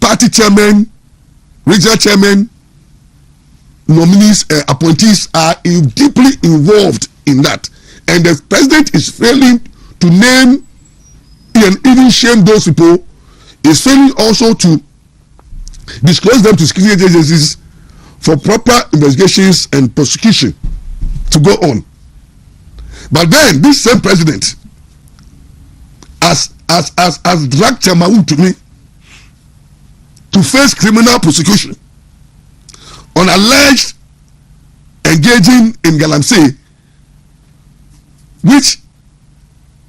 party chairman, regional chairman, nominees, appointees are deeply involved in that. And the president is failing to name and even shame those people, is failing also to disclose them to security agencies for proper investigations and prosecution to go on. But then this same president has dragged Chamawu to me to face criminal prosecution on alleged engaging in galamsey, which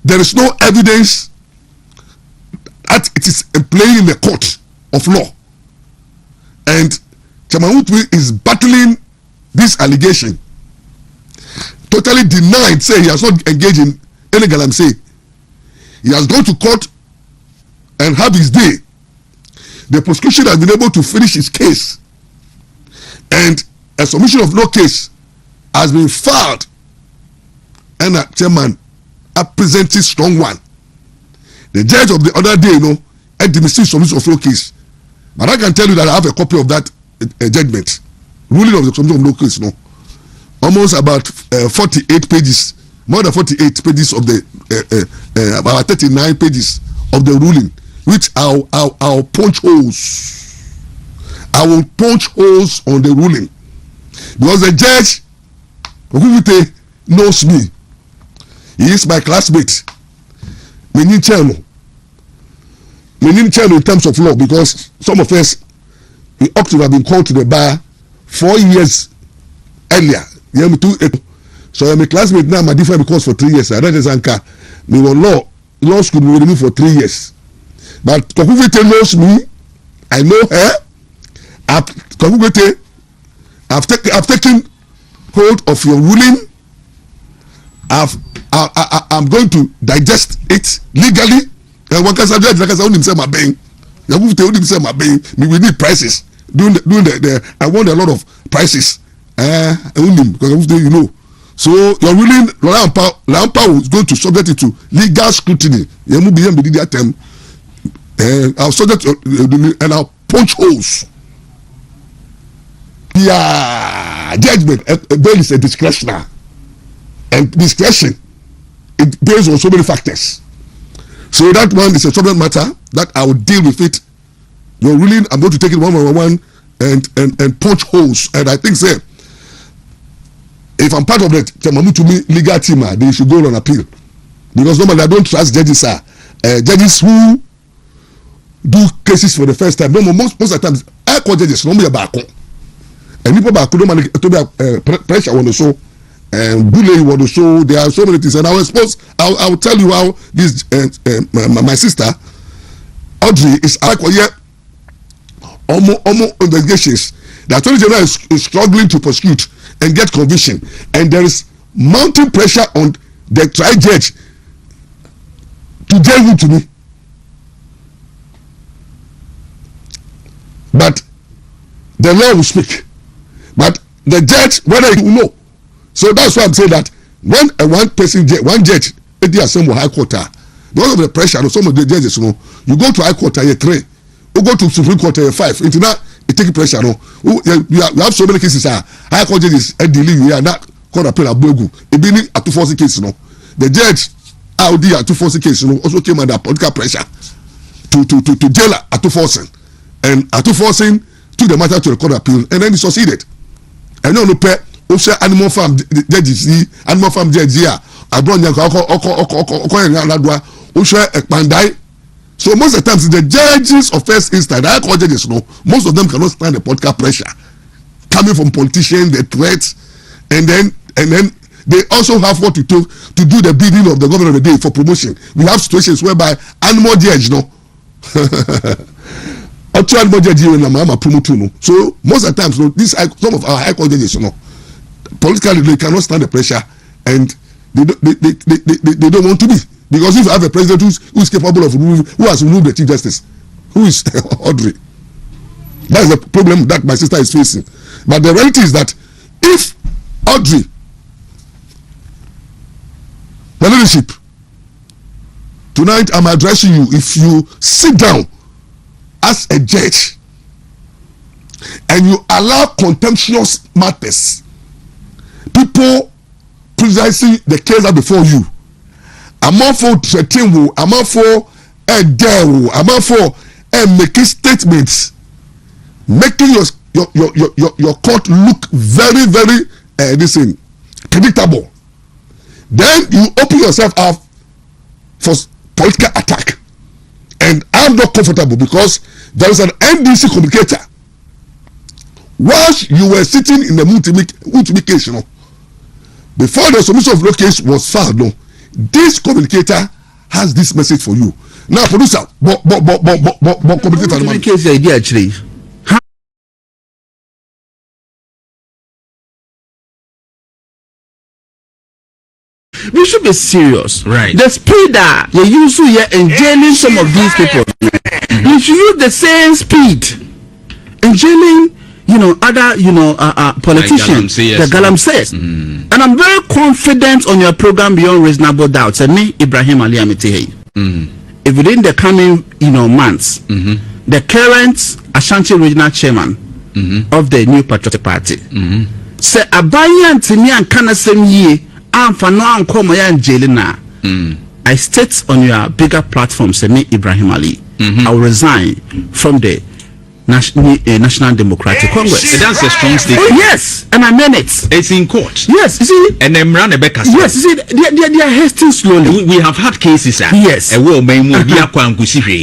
there is no evidence that it is playing in the court of law. And Chamawu is battling this allegation, totally denied, say he has not engaged in any galamsey. He has gone to court and have his day. The prosecution has been able to finish his case, and a submission of no case has been filed, and a chairman a presenting strong one. The judge of the other day, had dismissed submission of no case. But I can tell you that I have a copy of that judgment, ruling of the submission of no case. Almost about 48 pages, more than 48 pages of the about 39 pages of the ruling, which I'll punch holes. I will punch holes on the ruling, because the judge knows me. He is my classmate. We need channel in terms of law, because some of us we ought to have been called to the bar 4 years earlier. So I'm a classmate now. My different course for 3 years. I read the anchor. Me were law school with me for 3 years. But Kokuvete knows me. I know her. I've taken hold of your ruling. I'm going to digest it legally. And one can say we need prices. Doing the I want a lot of prices. Because so your ruling, Ampaw is going to subject it to legal scrutiny. I'll subject and I'll punch holes. Yeah, judgment bail is a discretionary, and discretion it based on so many factors. So that one is a subject matter that I will deal with it. Your ruling, I'm going to take it one by one and punch holes. And I think, say, if I'm part of the Chamawu legal team, they should go on appeal, because normally I don't trust judges. Judges who do cases for the first time. No, most of the times I call judges normally back on, and people back don't man to be pressure on the show and bullying on the show. There are so many things, and I will tell you how this my sister Audrey is almost investigations. The Attorney General is struggling to prosecute and get conviction, and there is mounting pressure on the trial judge to jail him to me. But the law will speak. But the judge, whether he will know. So that's why I'm saying that when one judge at the Assembly High Court, because of the pressure of some of the judges, you go to High Court year 3, you go to Supreme Court year 5. Into that, it takes pressure. You have so many cases. High Court judges dealing with that court appeal Abrabo. It being a 240 case. The judge out there at 240 case also came under political pressure to jail at 240, and at 240 took the matter to the court appeal, and then he succeeded. And no pay also animal farm judges, animal farm judge here. I brought expandai. So most of the times the judges of first instance, I call judges, most of them cannot stand the political pressure coming from politicians, the threats, and then they also have what to do the bidding of the governor of the day for promotion. We have situations whereby animal judge, animal judge promote. So most of the times, some of our high court judges, politically they cannot stand the pressure, and they don't want to be. Because if you have a president who's capable of removing, who has removed the Chief Justice, who is Audrey, that's the problem that my sister is facing. But the reality is that if Audrey, the leadership, tonight I'm addressing you, if you sit down as a judge and you allow contemptuous matters, people precising the case before you, I'm all for threatening, I'm all for a deal, I'm all for making statements, making your court look very, very predictable. Then you open yourself up for political attack. And I'm not comfortable because there is an NDC communicator. Whilst you were sitting in the multiplication, before the submission of law case was filed, this communicator has this message for you. Now, producer, communicator idea actually. We should be serious, right? The speed that you use here in jailing some of these people, you should use the same speed in jailing, other, politicians. The Galam says, and I'm very confident on your program beyond reasonable doubt. And me, Ibrahim Ali Amitihe. If within the coming, months, the current Ashanti regional chairman of the New Patriotic Party, say Abayan Tini and Kanasem ye. I state on your bigger platform, say me Ibrahim Ali, I will resign from the National Democratic Congress. That's a strong statement. Oh, yes, and I mean it. It's in court. Yes, you see. And Mmra yes, you see, they are hasting slowly. We have had cases. Yes.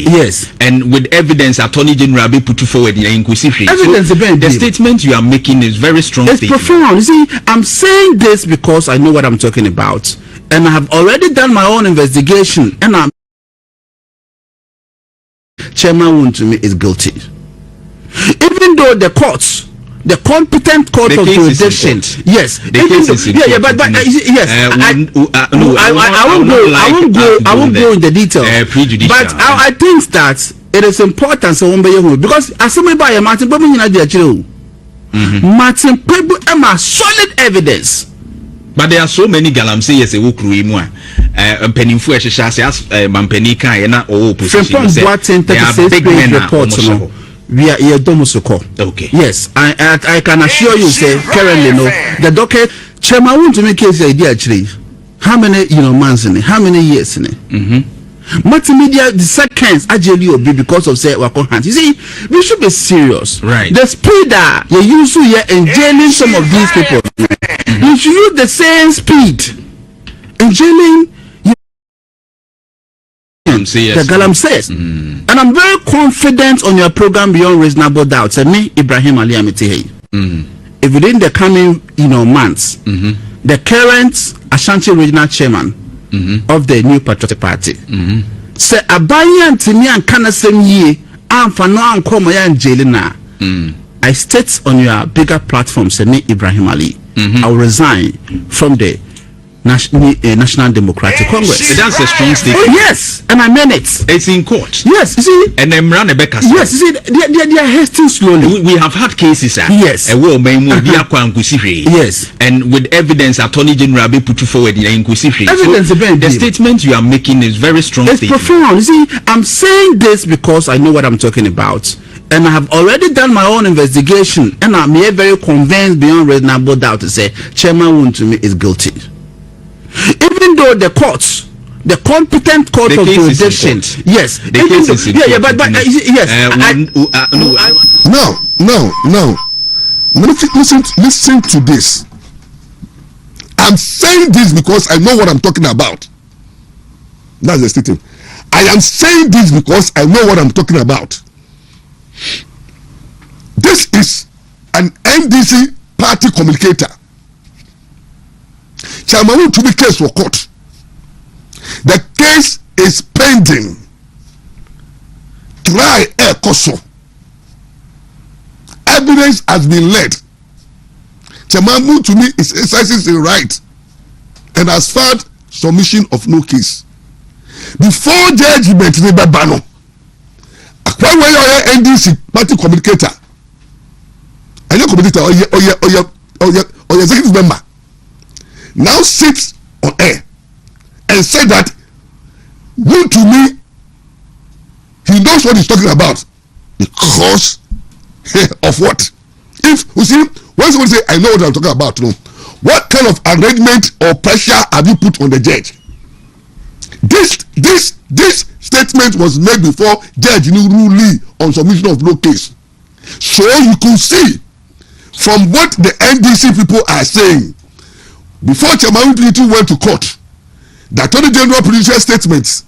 Yes. And with evidence, Attorney General be put forward in inquisition. Evidence, so the statement you are making is very strong. It's profound. You see, I'm saying this because I know what I'm talking about, and I have already done my own investigation, and I'm Chairman Wontumi is guilty. Even though the courts, the competent court of jurisdiction, yes, the case is in court. But yes, I won't go in the detail. But I think that it is important so because as somebody by Martin Pebu Martin Pebu solid evidence. But there are so many galamsey as a ukruimwa. Penny Fu Shas, Mampenika, and all positions. They are big men reports. We are here domusoko. Okay. Yes, I can assure you, say currently the docket chairman want to make case idea actually. How many months in it? How many years in it? Multimedia the seconds actually will be because of say wako hands. You see, we should be serious. Right. The speed that you use here in jailing some of these people, you should use the same speed in jailing. The Galam says, and I'm very confident on your program beyond reasonable doubt. And me, Ibrahim Ali Amitihe. If within the coming, months, the current Ashanti regional chairman of the New Patriotic Party, say Abayan Tini and Kanasem ye, Amfano and Komoyan Jelina. I state on your bigger platform, say me, Ibrahim Ali, I will resign from the National Democratic Congress. That's a strong statement. Oh, yes, and I mean it. It's in court. Yes, you see. And Mmra yes, you see, they are hasting slowly. We have had cases. Yes. Yes. And with evidence, Attorney General be put forward in inquisition. Evidence, so the statement you are making is very strong. It's profound. You see, I'm saying this because I know what I'm talking about. And I have already done my own investigation, and I'm here very convinced beyond reasonable doubt to say Chairman Wontumi is guilty. Even though the courts, the competent court of jurisdiction, yes, the case is in court. But yes, no. Listen to this. I'm saying this because I know what I'm talking about. That's the statement. I am saying this because I know what I'm talking about. This is an NDC party communicator. Chairman to be case for court. The case is pending. Try a coso. Evidence has been led. Chairman to me is exercising the right and has filed submission of no case. Before judgment, the Bano. Why were you NDC party communicator? And your communicator or your executive member now sits on air and said that to me he knows what he's talking about. Because of what? If you see, when someone say, I know what I'm talking about, no, what kind of arrangement or pressure have you put on the judge? This statement was made before Judge Nuruli on submission of no case. So you could see from what the NDC people are saying, before Chairman Wimpitu went to court, the Attorney General produced statements,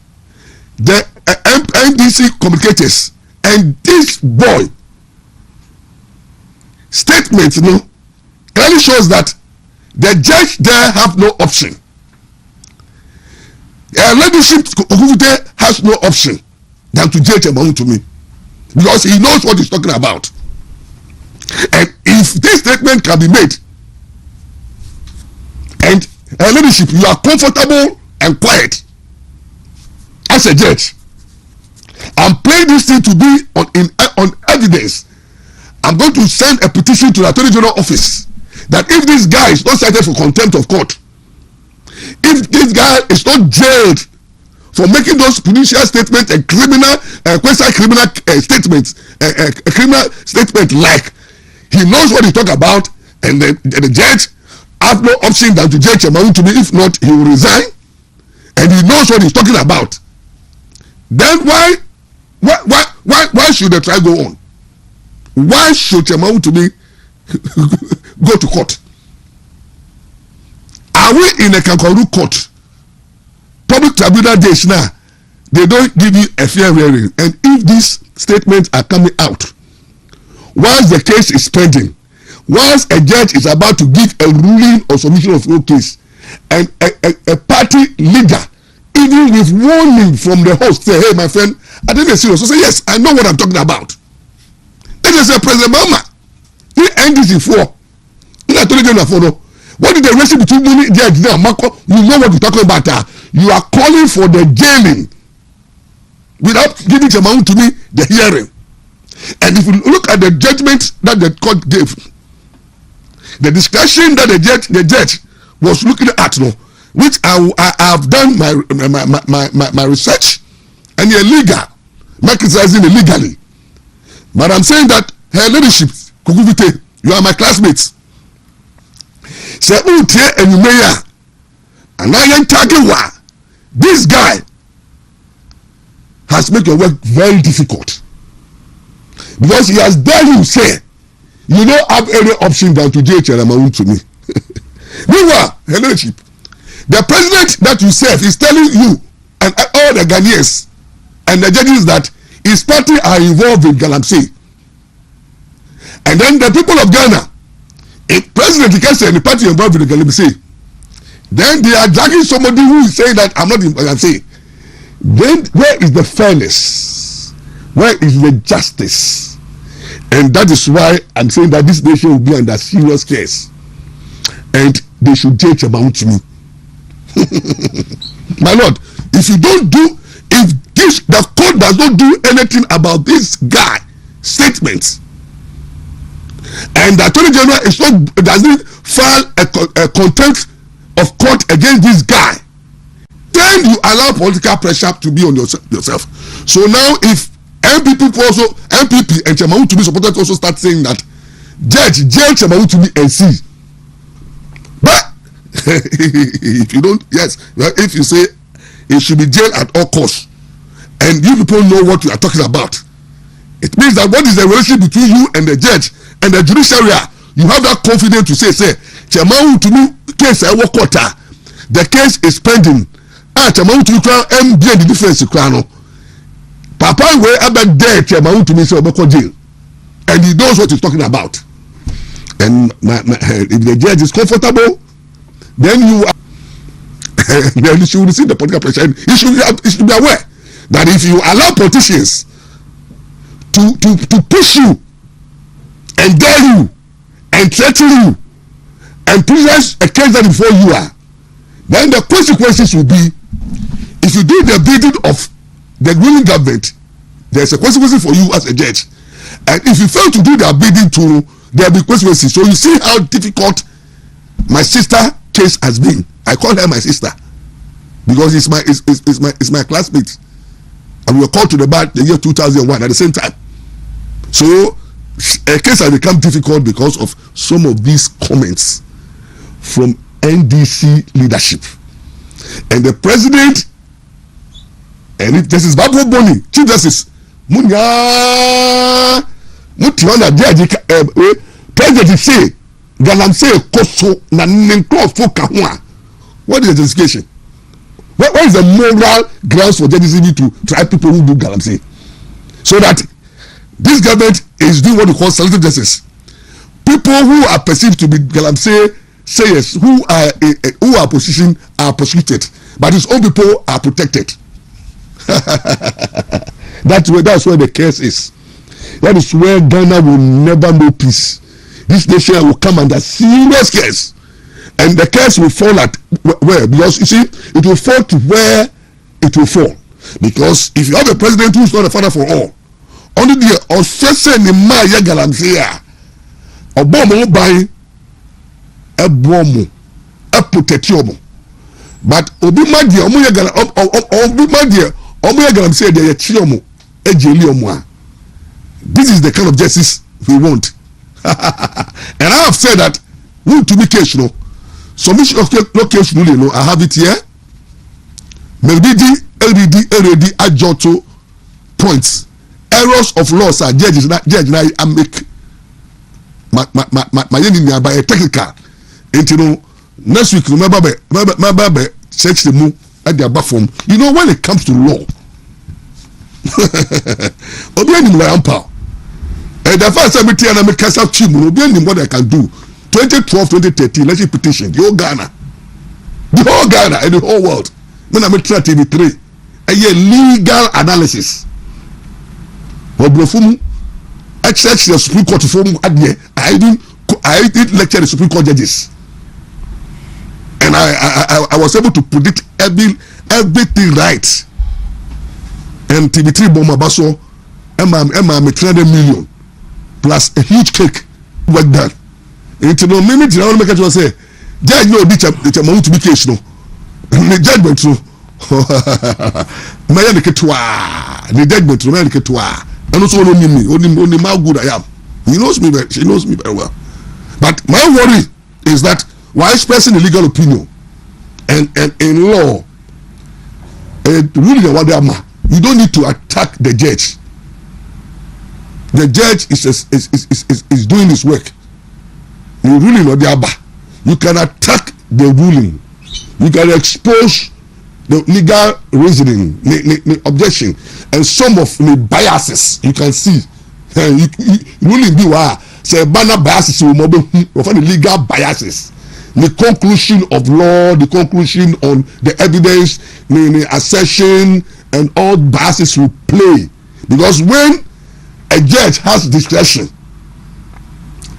the NDC communicators, and this boy statement, you know, clearly shows that the judge there have no option. Leadership has no option than to judge Chairman to me, because he knows what he's talking about. And if this statement can be made, and leadership, you are comfortable and quiet as a judge, I'm playing this thing to be on evidence. I'm going to send a petition to the Attorney General office that if this guy is not cited for contempt of court, if this guy is not jailed for making those judicial statements and criminal, quasi-criminal statements, a criminal statement like he knows what he talk about, and the judge have no option than to judge Chairman to me. If not, he will resign, and he knows what he's talking about. Then why should the trial go on? Why should Chairman to me go to court? Are we in a kangaroo court? Public tribunal days now, they don't give you a fair hearing. And if these statements are coming out, once the case is pending, once a judge is about to give a ruling or submission of no case, and a party leader, even with warning from the host, say, hey, my friend, I didn't see you. So say, yes, I know what I'm talking about. Then they say, President Obama, he NDC for. What is the relation between Muni Judge and Marco? You know what we're talking about. You are calling for the jailing without giving Chairman to me the hearing. And if you look at the judgment that the court gave, the discussion that the judge was looking at, no, which I have done my research, and you're legal, not criticizing illegally. But I'm saying that her leadership, Kukuvite, you are my classmates. Say, and you may, and I am talking why this guy has made your work very difficult, because he has done you say you don't have any option than to judge Chairman to me. Meanwhile, leadership, the president that you serve is telling you and all the Ghanaians and the judges that his party are involved in Galamsey. And then the people of Ghana, if president can say the party involved in the Galamsey, then they are dragging somebody who is saying that I'm not in Galamsey. Then where is the fairness? Where is the justice? And that is why I'm saying that this nation will be under serious case, and they should judge about me. My lord, if you don't do, if the court does not do anything about this guy statements, and the Attorney General doesn't file a contempt of court against this guy, then you allow political pressure to be on yourself. So now if MPP and Chairman to be supported also start saying that judge jail Chairman to be and see. But if you don't, yes, if you say it should be jailed at all costs, and you people know what you are talking about, it means that what is the relationship between you and the judge and the judiciary? You have that confidence to say, Chairman to me case I work quarter, the case is pending. Chairman to me MBA the difference Papa way about there Chairman to me say jail, and he knows what he's talking about. And if the judge is comfortable, then then you should receive the political pressure. You should be aware that if you allow politicians to push you and dare you and threaten you and present a case that before you are, then the consequences will be, if you do the bidding of the ruling government, there's a consequence for you as a judge. And if you fail to do their bidding too, there will be consequences. So you see how difficult my sister case has been. I call her my sister because it's my classmate, and we were called to the bar the year 2001 at the same time. So a case has become difficult because of some of these comments from NDC leadership. And the president, and if this is Babu Boni, Chief Justice, President say, Galam say, Koso, na Nenkro Foka. What is the justification? What is the moral grounds for JDCB to try people who do galamsey? So that this government is doing what we call selective justice. People who are perceived to be galamsey sayers, who are positioned, are prosecuted, but his own people are protected. That's where the case is. That is where Ghana will never know peace. This nation will come under serious case. And the case will fall at where? Because you see, it will fall to where it will fall. Because if you have a president who is not a father for all, only the Osese ni ma ye galamsey obomo by a bomo a protection. But obi ma die omo ye galamsey de ye chiomo e jeli omo. This is the kind of justice we want. And I have said that to be case, you know, submission of no case ruling, you know, I have it here. Melbidi, LDD, adjoto points. Errors of laws are judges now I make my by a technical. And you know, next week remember search the move at their form. You know, when it comes to law, Ampaw. And the first time I make cast out chim, what I can do. 2012, 2013, let's petition the whole Ghana and the whole world. When I make TV3, a legal analysis. Oblofumu, I searched the Supreme Court form at the I did lecture the Supreme Court judges, and I was able to predict everything right. And TV3 bomba baso, Emma me 300 million plus a huge cake work done. And you know, maybe I want to make it say, judge no ditch the amount to be case no. The judgment no. My the judgment no my and also only me, only how good I am. He knows me she knows me very well. But my worry is that while expressing a legal opinion and in law, ruling what they are, you don't need to attack the judge. The judge is doing his work. The ruling of the Abba, you can attack the ruling, you can expose the legal reasoning, the objection, and some of the biases you can see. Ruling be why say banner biases will mobile the legal biases, the conclusion of law, the conclusion on the evidence, the assertion, and all biases will play. Because when a judge has discretion,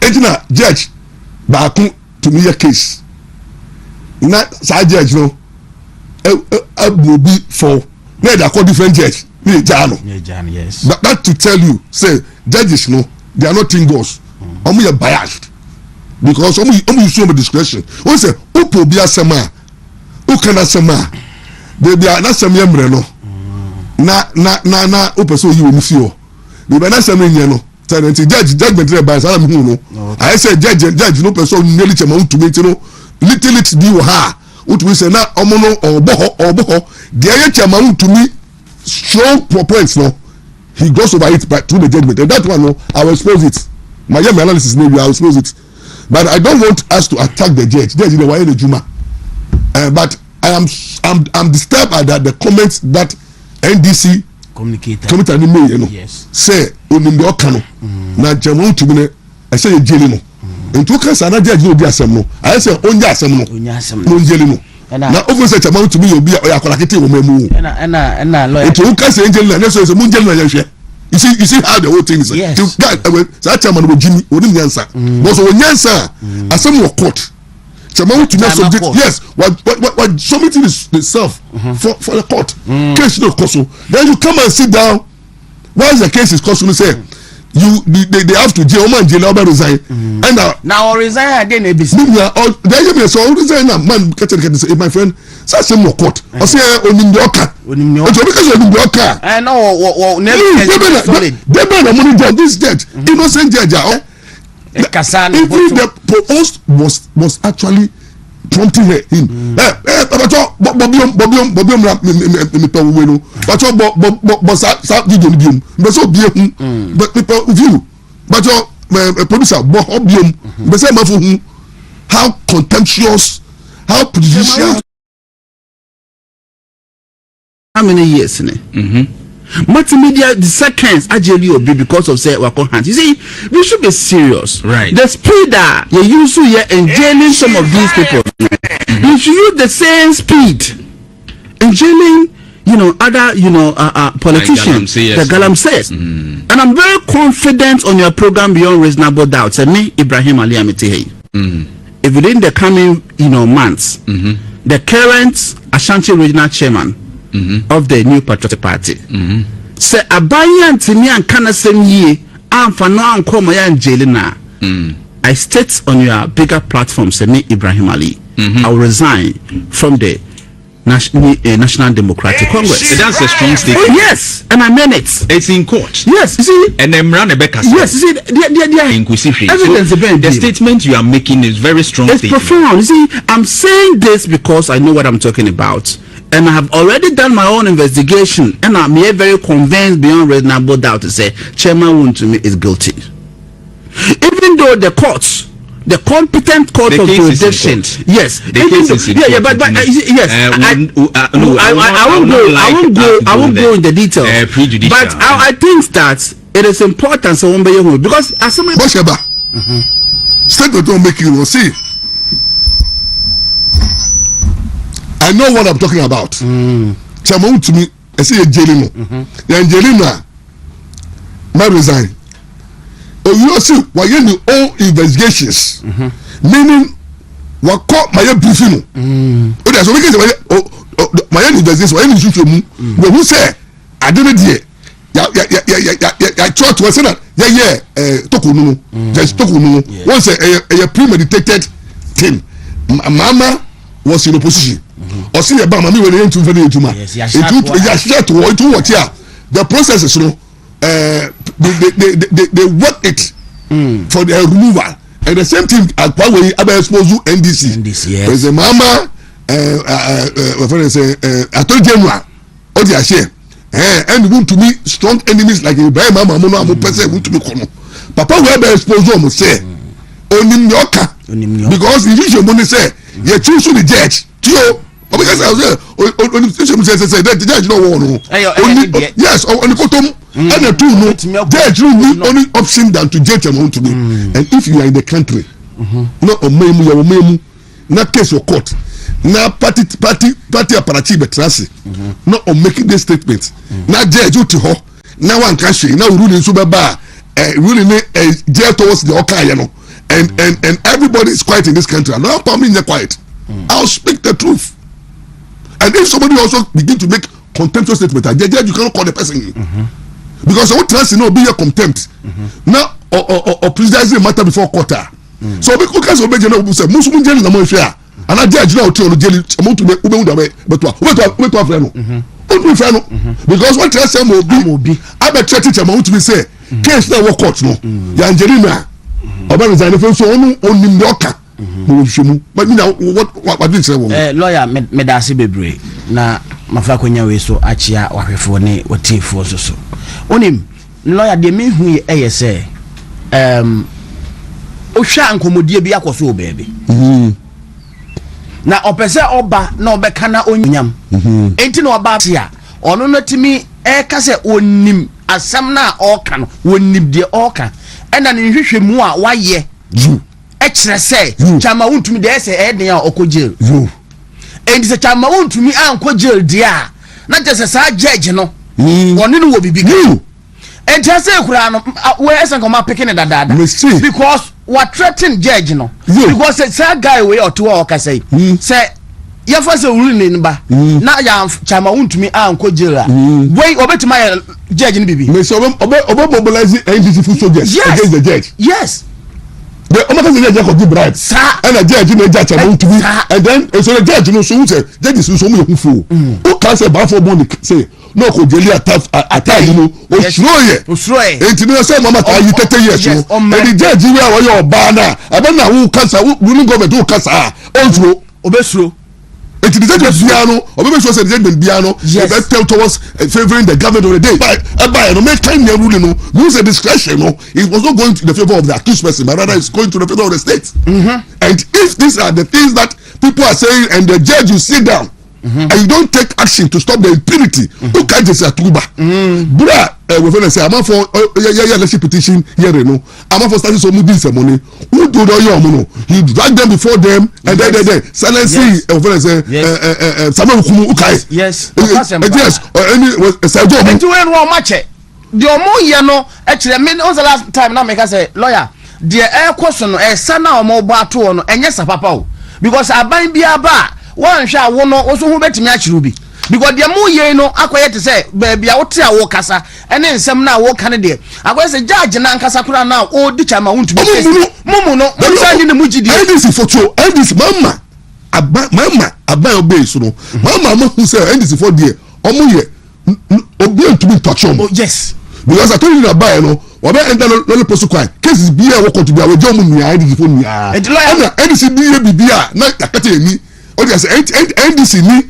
a judge back to me a case, not side judge no. Will be for they are called different judge. Yes. But that to tell you, say judges no, they are not tingos. Only are biased because only show me discretion. Who say who be a sama, who can a sama? They be not some Mmra no. Na who person you will see you. They be not some no. Judgment by Salam who no. I say judge no person nearly amount to me no. Little it be her. What we say now, omono or boho, the other chairman to me strong points no. He goes over it by through the judgment, and that one no, I will expose it. My analysis maybe I will expose it, but I don't want us to attack the judge. Judge in the way the Juma, but I'm disturbed at the comments that NDC communicator you know say onimbe okano na jamu to me I say a jeli no. And two case another judge no be asem no. I say onja asem no. No jeli no. Na over say amount to be obi oyakolakete wo memu. Na lawyer. Two case angel na so say munjeli na yehwe. You see how the whole thing is. Yes. That chairman wo Jimmy onim nyansa. Because wo nyansa asem wo court. Chairman to not subject. Yes. What submitting itself for the court. Case no koso. Then you come and sit down. Once the case is constantly say they have to jail man jail over resign and now resign again ABC they so resign man catch my friend say no court or say onim the oka because onim the oka I know they been a money judge this judge innocent judge even the post was actually prompting him bobiom me pe we no but sa video biom be so bie but people view but producer bobiom be say mafu hu how contemptuous how prejudicial. How many years in it? Multimedia the seconds actually will be because of say wako hands. You see, we should be serious. Right. The speed that you use to in jailing some of these people, you should use the same speed in jailing, other, politicians. The Galam says. And I'm very confident on your program beyond reasonable doubt. Say me, Ibrahim Ali Amiti. If within the coming, months, the current Ashanti regional chairman of the New Patriotic Party. Say Abaya Antimi and Kanasem ye and for no uncommon and jailina. I state on your bigger platform, say me Ibrahim Ali. I will resign from the National Democratic Congress. That's a strong statement. Oh, yes, and I meant it. It's in court. Yes, you see. And Mmra Nebeka. Yes, you see. Evidence. The statement you are making is very strong. It's profound. You see, I'm saying this because I know what I'm talking about. And I have already done my own investigation, and I'm here very convinced beyond reasonable doubt to say Chairman Wontumi is guilty. Even though the courts, the competent court of jurisdiction, yes, but yes, I won't go in the detail. But I think that it is important so because as somebody statement don't make you see. I know what I'm talking about. Chairman to me, I say jailing. Jailing now, resign. Oh, you see, why you all investigations, meaning what caught my briefing. Oh, that's what my investigation. Why you shoot me? But who say I didn't hear? I tried to say that. Tokunu, just Tokunu. Once a premeditated thing. Mama was in opposition. Or see about me when they into very into ma. The process is they work it for the removal. And the same thing at Poway expose you NDC. There's a mama Attorney General or the share. And want to be strong enemies like Ibrahim Mama Mono person want to be kono. Papa will expose you say onim yoka because if you money say you choose the judge tio because I was say that the judge no one yes on the bottom and the two no judge only option than to judge amount to me. And if you are in the country not on memu not case or court na party aparachi betrasi not on making this statement na judge to ho na one can say now ruling so baba ruling jail towards the oka and everybody is quiet in this country. I'm not coming there quiet. I'll speak the truth. And if somebody also begin to make contemptuous statement, you cannot call the person because I want to be your contempt now or precisely matter before quarter. So because of Benjamin say Muslim jail na mo fair and I judge now to jail amount to be but because what I say mo be I be church amount to be say case na work court no ya Angelina Oba resign from so onim yoka but now what did say lawyer medasi bebre na mafa kwanya we so achia wahwefo ne watifo so onim lawyer de me hu ye say ohwa ankomodie bi akoso obeebe na opese oba na obeka na onyam enti na oba tia ono no timi ka se onim asam na oka no onim de oka ena ne hwehwe mu a waye ekire se chama wontumi de se eden a okogel enti se chama wontumi ankogel dia na je se sa judge no woni no wo bibi enti se kura no we esen ko ma picking dada because what threaten judge no because say guy we or to oka say ya fa se wuri ne ba na ya chama wuntumi anko jela wey obetima ya judge ni bibi me so obe mobilize NDC full soldiers against the judge. Yes. The Omaka say judge go give bribe and the judge no judge chama wuntumi and then so the judge no so say judge so mo yekufo who can say ba for money say no ko jeli attack you know osuro ye enti no say mama ta you 30 years no and the judge we are your oba na aba na who cancer ruling government who cancer onzuro obesuro enti the judge biano obesuro say the judge biano they tell towards favoring the government of the day by no make time ruling no use a discretion no it was not going to the favor of the accused person but rather it's going to the favor of the state. And if these are the things that people are saying and the judge you sit down and you don't take action to stop the impunity, who can't just say Tuba? Bra, we're going to say, I'm not for election petition here, no. I'm not for starting some moving ceremony. Who do your mono? You drag them before them and then silencing, we're going to say, Samuel Kumu Ukai. Yes, yes, or any Sajo. And to end one match. The Omo Yano, actually, I mean, also last time now, make us say, lawyer, the air question, a sana or mobile to and yes, a papa. Because I buy be a bar. One shall one also who bet me actually be because the more ye know acquire to say baby out here walk casa and then some now walk candidate. I was a judge and Ankasakura now oh ditch I want to be Mumu no in the Muji NDC for two NDC mama Abba obey so no mama who say NDC for dear omuye obey to be touch on. Yes, because I told you that buy no obe enter no post kwai cases be here work to be we jomu nia NDC for nia and NDC be here na akate emi o dey say NDC ni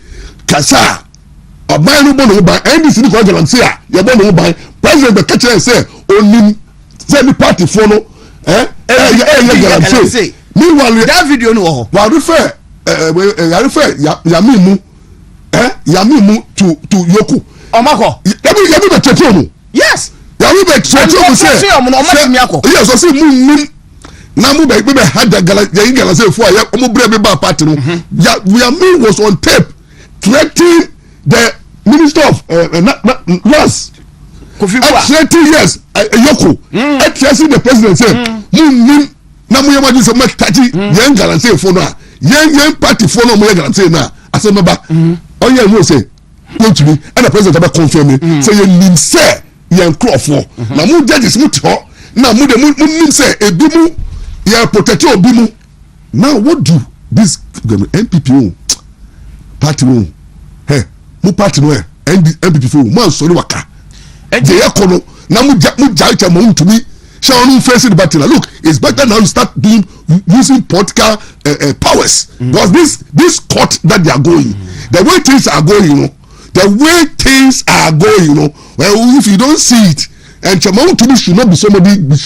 kasa oban no bono ban NDC ni ko galam say ya bono ban president the catch say onim say the party for no galam say meanwhile that video no wa refer yamimu to yoku omako yabi be tete no yes yabi be tete no say yes o say mu na mu be had gala say for ya omo bre be ba party no Yami was on tape threatening the minister of Yes threatening yes Yoko threatening the president say mu na mu yamadi say make 30 yen gala say for no yen party for no mu gala say na asemba oya no say go to me and the president be confirm me say yen nim say yen crofo na mu judges mu ti ho na mu de mu nim say ebi mu yeah, protect your bimu. Now what do this MPP party hey, mu party no MPP for man sorry waka. They yakono na mu jaita mo to me. Shall no face the battle. Look, it's better now you start using political powers because this court that they are going, the way things are going, well, if you don't see it. And Chamau to me should not be somebody we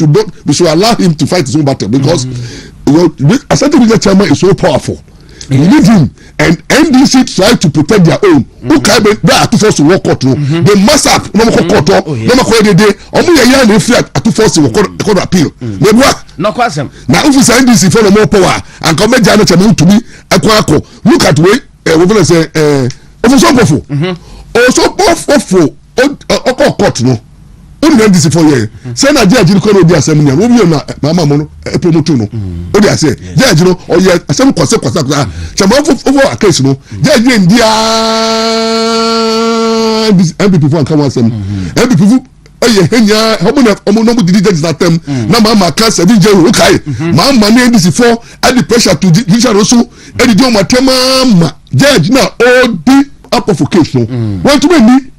should allow him to fight his own battle because a certain chairman is so powerful. You need him and NDC try to protect their own. Who can be there to force to walk out? They must have no more court. No more court day. Only a year they fear to force to court appeal. They work. No question. Now if it's NDC for more power and come back Chamau to me look at way we're gonna say so powerful. Also powerful court no. Only NDC for you. Say na judge ko no di asem nya. Obi na mama mo no promote no. O di ase. Judge no o ye asem kwase. Chama over a case no. Judge ndia MPP for kan asem. MPP fu oye henya homo no di judge that time. Na mama ka 7 je o kai. Mama na NDC for add the pressure to judicial also. E di o matema judge na o di up of case no. Want to be